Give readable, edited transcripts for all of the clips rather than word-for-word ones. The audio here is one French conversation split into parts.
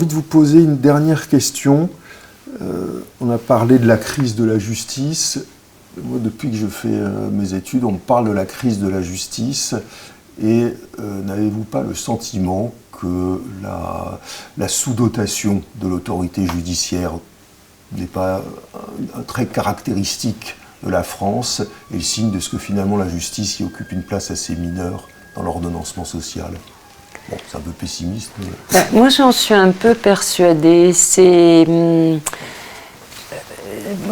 envie de vous poser une dernière question. On a parlé de la crise de la justice. Moi, depuis que je fais mes études, on me parle de la crise de la justice. Et n'avez-vous pas le sentiment que la sous-dotation de l'autorité judiciaire n'est pas un trait caractéristique de la France et le signe de ce que finalement la justice y occupe une place assez mineure dans l'ordonnancement social? Bon, c'est un peu pessimiste. Mais... Moi, j'en suis un peu persuadée.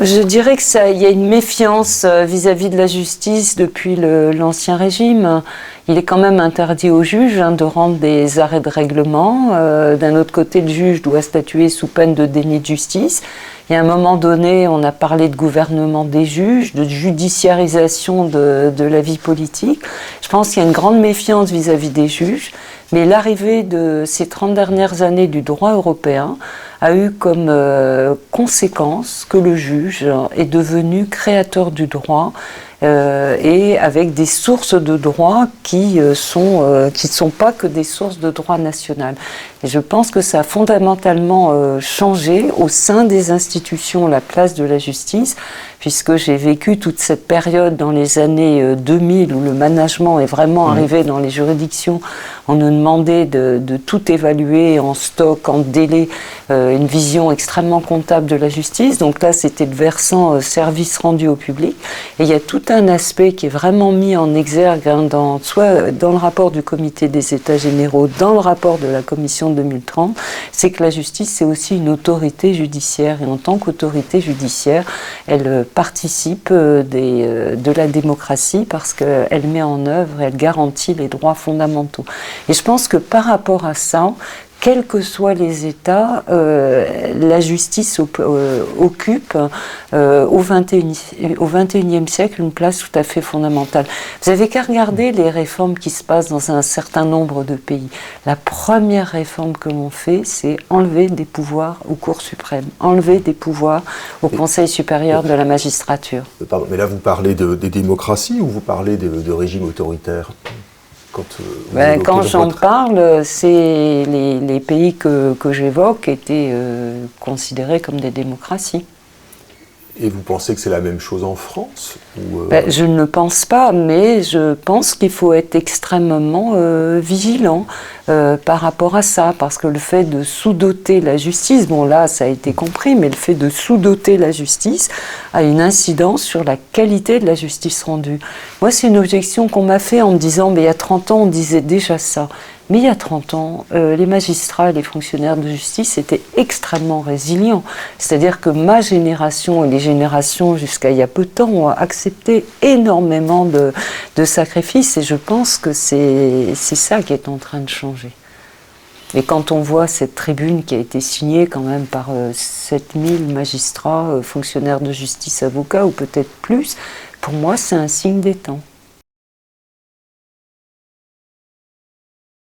Je dirais qu'il y a une méfiance vis-à-vis de la justice depuis l'Ancien Régime. Il est quand même interdit aux juges de rendre des arrêts de règlement. D'un autre côté, le juge doit statuer sous peine de déni de justice. Il y a un moment donné, on a parlé de gouvernement des juges, de judiciarisation de la vie politique. Je pense qu'il y a une grande méfiance vis-à-vis des juges, mais l'arrivée de ces 30 dernières années du droit européen a eu comme conséquence que le juge est devenu créateur du droit et avec des sources de droit qui sont pas que des sources de droit national. Et je pense que ça a fondamentalement changé au sein des institutions la place de la justice, puisque j'ai vécu toute cette période dans les années 2000 où le management est vraiment arrivé dans les juridictions. On nous demandait de tout évaluer en stock, en délai, une vision extrêmement comptable de la justice. Donc là, c'était le versant service rendu au public. Et il y a tout un aspect qui est vraiment mis en exergue, soit dans le rapport du comité des États généraux, dans le rapport de la commission 2030, c'est que la justice, c'est aussi une autorité judiciaire. Et en tant qu'autorité judiciaire, elle participe de la démocratie parce qu'elle met en œuvre, elle garantit les droits fondamentaux. Et je pense que par rapport à ça, quels que soient les États, la justice occupe au XXIe siècle une place tout à fait fondamentale. Vous n'avez qu'à regarder les réformes qui se passent dans un certain nombre de pays. La première réforme que l'on fait, c'est enlever des pouvoirs aux cours suprêmes, enlever des pouvoirs au Conseil supérieur de la magistrature. Pardon, mais là vous parlez des démocraties ou vous parlez de régimes autoritaires ? Quand j'en parle, c'est les pays que j'évoque étaient considérés comme des démocraties. Et vous pensez que c'est la même chose en France ou Je ne le pense pas, mais je pense qu'il faut être extrêmement vigilant par rapport à ça, parce que le fait de sous-doter la justice, bon là ça a été compris, mais le fait de sous-doter la justice a une incidence sur la qualité de la justice rendue. Moi c'est une objection qu'on m'a fait en me disant, mais il y a 30 ans on disait déjà ça. Mais il y a 30 ans, les magistrats et les fonctionnaires de justice étaient extrêmement résilients. C'est-à-dire que ma génération et les générations jusqu'à il y a peu de temps ont accepté énormément de sacrifices et je pense que c'est ça qui est en train de changer. Et quand on voit cette tribune qui a été signée quand même par 7000 magistrats, fonctionnaires de justice, avocats ou peut-être plus, pour moi c'est un signe des temps.